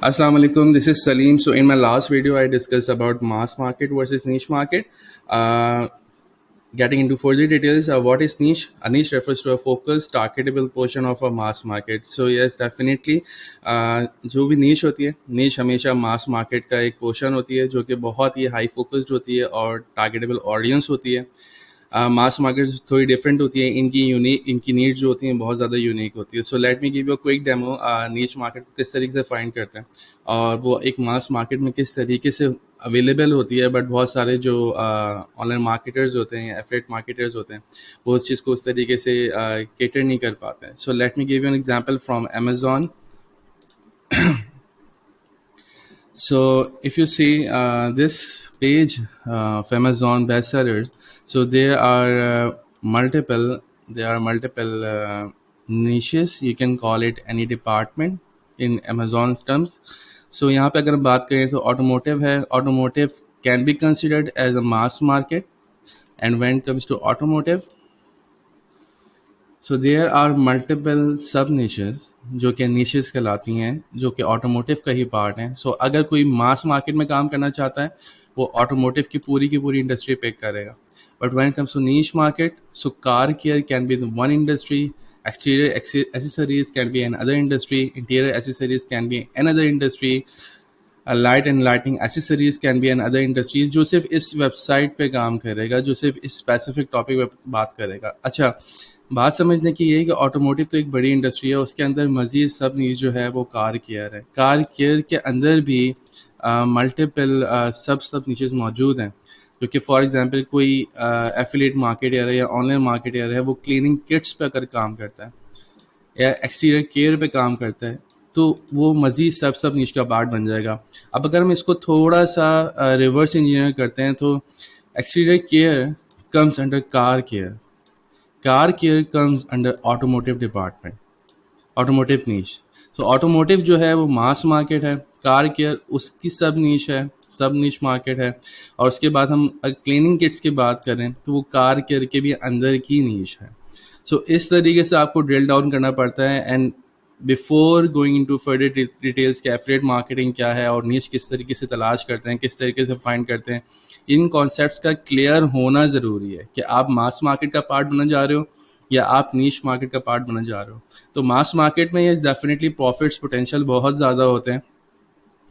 Assalamu alaikum. This is Salim. So in my last video, I discussed about mass market versus niche market. Uh, Getting into further details, what is niche? A niche refers to a focused, targetable portion of a mass market. So yes, definitely, जो भी niche होती है, niche हमेशा mass market का एक portion होती है जो कि बहुत ही high focused होती है और targetable audience होती है. मास मार्केट थोड़ी डिफरेंट होती है, इनकी नीड जो होती हैं बहुत ज़्यादा यूनिक होती है. So let me give you a quick demo नीच मार्केट को किस तरीके से फाइंड करते हैं और वो एक मास मार्केट में किस तरीके से अवेलेबल होती है. बट बहुत सारे जो ऑनलाइन मार्केटर्स होते हैं, एफिलिएट मार्केटर्स होते हैं, वो उस चीज़ को उस तरीके से केटर नहीं कर पाते हैं. So let me give you an example from Amazon. So if you see this page of Amazon bestsellers, so there are multiple niches. You can call it any department in Amazon's terms. So यहाँ पे अगर हम बात करें तो automotive है. Automotive can be considered as a mass market, and when it comes to automotive, so there are multiple sub niches जो कि निशेस कहलाती हैं, जो कि ऑटोमोटिव का ही पार्ट हैं. सो अगर कोई मास मार्केट में काम करना चाहता है, वो ऑटोमोटिव की पूरी इंडस्ट्री पिक करेगा. But when it comes to niche market, so car care can be one industry, exterior accessories can be another industry, interior accessories can be another industry, light and lighting accessories can be another industries, जो सिर्फ इस website पे काम करेगा, जो सिर्फ इस specific topic पे बात करेगा. अच्छा, बात समझने की ये है कि ऑटोमोटिव तो एक बड़ी इंडस्ट्री है, उसके अंदर मज़ीद सब नीज जो है वो कार केयर है. कार केयर के अंदर भी मल्टीपल सब नीचेस मौजूद हैं, क्योंकि फॉर एग्जांपल कोई एफिलिएट मार्केटर है या ऑनलाइन मार्केटर है, वो क्लीनिंग किट्स पे अगर काम करता है या एक्सटीरियर केयर पे काम करता है, तो वो मज़ीद सब नीच का पार्ट बन जाएगा. अब अगर हम इसको थोड़ा सा रिवर्स इंजीनियर करते हैं, तो exterior care comes under car care, car care comes under automotive department, automotive niche. So automotive जो है वो मास मार्केट है, कार केयर उसकी सब नीश है, सब नीश मार्केट है. और उसके बाद हम क्लीनिंग किट्स की बात करें तो वो कार केयर के भी अंदर की नीश है. सो इस तरीके से आपको ड्रिल डाउन करना पड़ता है. And before going into further details कि एफिलिएट मार्केटिंग क्या है और नीश किस तरीके से तलाश करते हैं, किस तरीके से फाइंड करते हैं, इन कॉन्सेप्ट्स का क्लियर होना ज़रूरी है कि आप मास मार्केट का पार्ट बनना जा रहे हो या आप नीश मार्केट का पार्ट बनना जा रहे हो. तो मास मार्केट में ये डेफिनेटली प्रॉफिट्स पोटेंशियल बहुत ज़्यादा होते हैं,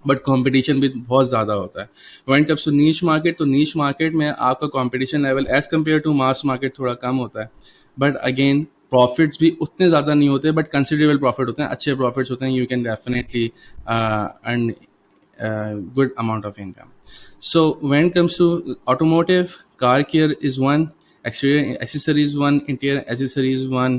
बट कंपटीशन भी बहुत ज़्यादा होता है. When it comes to niche market, तो नीश मार्केट में आपका competition level as compared to mass market थोड़ा कम होता है, बट अगेन प्रॉफिट्स भी उतने ज़्यादा नहीं होते, बट कंसिडरेबल प्रॉफिट होते हैं, अच्छे प्रॉफिट्स होते हैं. You can definitely earn good amount of income. So when it comes to automotive, car care is one, exterior accessories one, interior accessories one,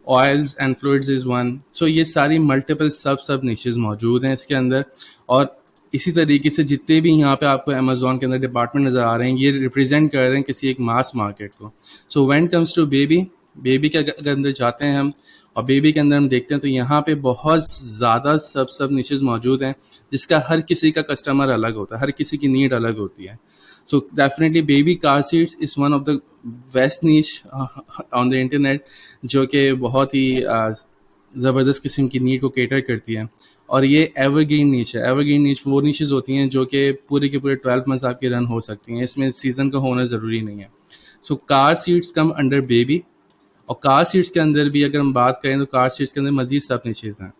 oils and fluids is one. So ये सारी multiple सब niches मौजूद हैं इसके अंदर. और इसी तरीके से जितने भी यहाँ पे आपको अमेजोन के अंदर डिपार्टमेंट नज़र आ रहे हैं, ये रिप्रेजेंट कर रहे हैं किसी एक मास मार्केट को. So when comes to baby के अंदर जाते हैं हम, और बेबी के अंदर हम देखते हैं तो यहाँ पे बहुत ज़्यादा सब निशेस मौजूद हैं, जिसका हर किसी का कस्टमर अलग होता है, हर किसी की नीड अलग होती है. So definitely baby car seats is one of the best niche on the internet, जो कि बहुत ही ज़बरदस्त किस्म की नीड को केटर करती है. और ये एवरग्रीन नीच है. एवरग्रीन नीच वो नीचेस होती हैं जो कि पूरे के पूरे 12 मंथ्स आपके रन हो सकती हैं, इसमें सीज़न का होना ज़रूरी नहीं है. So car seats come under baby. और कार सीट्स के अंदर भी अगर हम बात करें तो कार सीट्स के अंदर मज़ीद सब नीचेस हैं.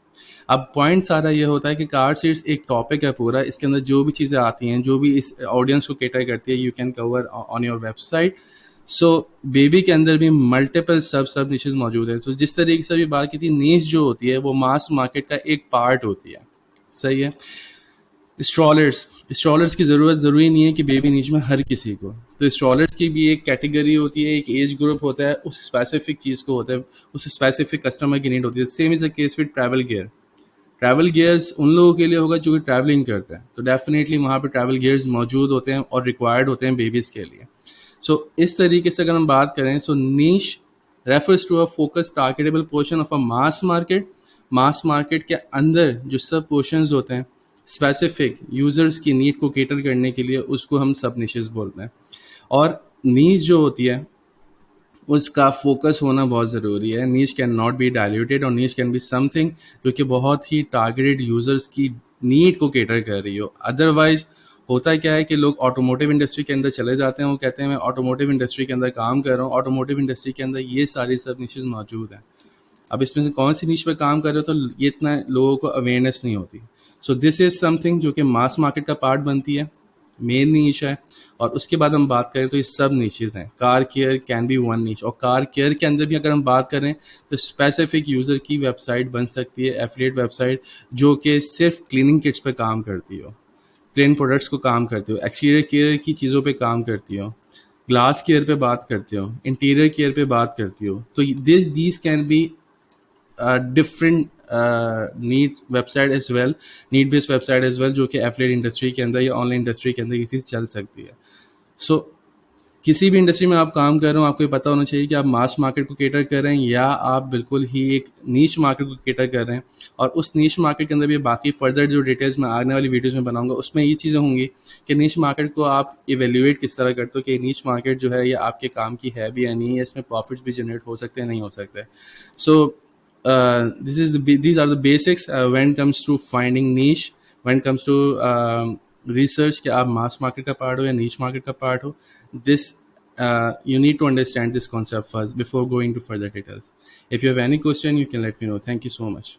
अब पॉइंट सारा ये होता है कि कार सीट्स एक टॉपिक है पूरा, इसके अंदर जो भी चीज़ें आती हैं, जो भी इस ऑडियंस को केटर करती है, you can cover on your website. So baby के अंदर भी मल्टीपल सब नीचेस मौजूद है. सो जिस तरीके से अभी बात की थी, नीच जो होती है वो मास मार्केट का एक पार्ट होती है. सही है. स्ट्रॉलर्स की ज़रूरत ज़रूरी नहीं है कि बेबी नीच में हर किसी को. तो स्ट्रॉलर्स की भी एक कैटेगरी होती है, एक एज ग्रुप होता है, उस स्पेसिफिक चीज़ को होता है, उस स्पेसिफिक कस्टमर की नीड होती है. Same is the case with travel gear. Travel gears उन लोगों के लिए होगा जो कि ट्रैवलिंग करते हैं, तो डेफिनेटली वहाँ पे ट्रैवल गियर्स मौजूद होते हैं और रिक्वायर्ड होते हैं बेबीज़ के लिए. सो इस तरीके से अगर हम बात करें, so niche refers to a focus targetable portion of a mass market. Mass market के अंदर जो सब पोर्शंस होते हैं स्पेसिफिक यूज़र्स की नीड को केटर करने के लिए, उसको हम सब निशेस बोलते हैं. और नीश जो होती है उसका फोकस होना बहुत ज़रूरी है. नीश कैन नॉट बी डाइल्यूटेड, और नीश कैन बी समथिंग जो कि बहुत ही टारगेटेड यूज़र्स की نیڈ کو کیٹر کر رہی ہو. ادروائز ہوتا کیا ہے کہ لوگ آٹوموٹیو انڈسٹری کے اندر چلے جاتے ہیں, وہ کہتے ہیں میں آٹوموٹیو انڈسٹری کے اندر کام کر رہا ہوں, آٹوموٹیو انڈسٹری کے اندر یہ ساری سب نیشز موجود ہیں. اب اس میں سے کون سی نیش پہ کام کر رہے ہو تو یہ اتنا لوگوں کو اویئرنیس نہیں ہوتی. سو دس از سم تھنگ جو کہ ماس مارکیٹ کا پارٹ بنتی ہے, مین نیش ہے. اور اس کے بعد ہم بات کریں تو یہ سب نیچز ہیں. کار کیئر کین بی ون نیچ, اور کار کیئر کے اندر بھی اگر ہم بات کریں تو اسپیسیفک یوزر کی ویب سائٹ بن سکتی ہے, ایفیلیٹ ویب سائٹ, جو کہ صرف کلیننگ کٹس پہ کام کرتی ہو, کلین پروڈکٹس کو کام کرتی ہو, ایکسٹیریئر کیئر کی چیزوں پہ کام کرتی ہو, گلاس کیئر پہ بات کرتے ہو, انٹیریئر کیئر پہ بات کرتی ہو. تو these can be different need website as well, need based website as well, جو کہ ایفلیٹ انڈسٹری کے اندر یا آن لائن انڈسٹری کے اندر یہ چیز چل سکتی ہے. سو کسی بھی انڈسٹری میں آپ کام کر رہے ہو, آپ کو یہ پتہ ہونا چاہیے کہ آپ ماس مارکیٹ کو کیٹر کر رہے ہیں یا آپ بالکل ہی ایک نیچ مارکیٹ کو کیٹر کر رہے ہیں. اور اس نیچ مارکیٹ کے اندر بھی باقی فردر جو ڈیٹیلز میں آنے والی ویڈیوز میں بناؤں گا, اس میں یہ چیزیں ہوں گی کہ نیچ مارکیٹ کو آپ ایویلیویٹ کس طرح کرتے ہو, کہ نیچ مارکیٹ جو ہے یہ آپ کے کام کی ہے بھی یا نہیں ہے, اس میں پروفٹس بھی جنریٹ ہو سکتے ہیں نہیں ہو سکتے. سو these are the basics when it comes to finding niche, when it comes to research کہ آپ ماس مارکیٹ کا پارٹ ہو یا نیچ مارکیٹ کا part who. this you need to understand this concept first before going to further details. If you have any question you can let me know. Thank you so much.